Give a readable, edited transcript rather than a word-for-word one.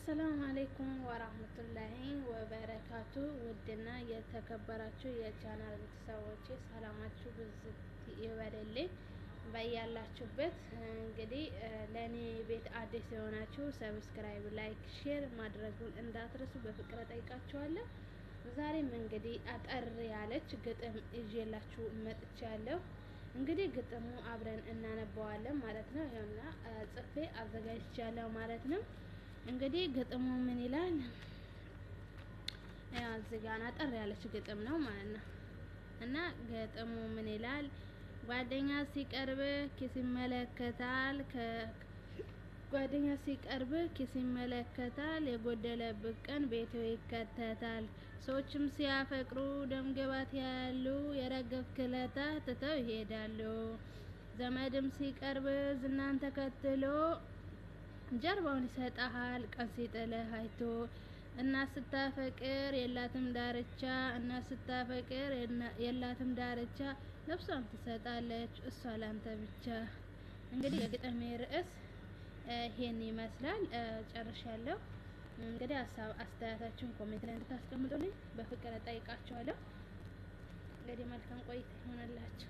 አሰላሙ አለይኩም ወራህመቱላሂ ወበረካቱ። ውድና የተከበራችሁ የቻናል ቤተሰቦቼ ሰላማችሁ ብዝት ይበልልኝ በያላችሁበት። እንግዲህ ለኔ ቤት አዲስ የሆናችሁ ሰብስክራይብ፣ ላይክ፣ ሼር ማድረጉን እንዳትረሱ በፍቅር ጠይቃችኋለሁ። ዛሬም እንግዲህ አጠር ያለች ግጥም ይዤላችሁ መጥቻለሁ። እንግዲህ ግጥሙ አብረን እናነባዋለን ማለት ነው። ይኸውና ጽፌ አዘጋጅቻለሁ ማለት ነው። እንግዲህ ግጥሙ ምን ይላል? ያው እዚህ ጋር አጠር ያለች ግጥም ነው ማለት ነው። እና ግጥሙ ምን ይላል? ጓደኛ ሲቀርብ ኪስ ይመለከታል፣ ጓደኛ ሲቀርብ ኪስ ይመለከታል፣ የጎደለበት ቀን ቤቱ ይከተታል። ሰዎችም ሲያፈቅሩ ደም ግባት ያሉ፣ የረገፍክ ለታ ትተው ይሄዳሉ። ዘመድም ሲቀርብ ዝናን ተከትሎ ጀርባውን ይሰጣሃል ቀን ሲጥልህ አይቶ። እና ስታፈቅር የላትም ዳርቻ፣ እና ስታፈቅር የላትም ዳርቻ፣ ነፍሷን ትሰጣለች እሷ ላንተ ብቻ። እንግዲህ የግጥሜ ርዕስ ይሄን ይመስላል። ጨርሻለሁ። እንግዲህ ሀሳብ አስተያየታችሁን ኮሜንት ላይ እንድታስቀምጡልኝ በፍቅር ጠይቃችኋለሁ። እንግዲህ መልካም ቆይታ ይሆንላችሁ።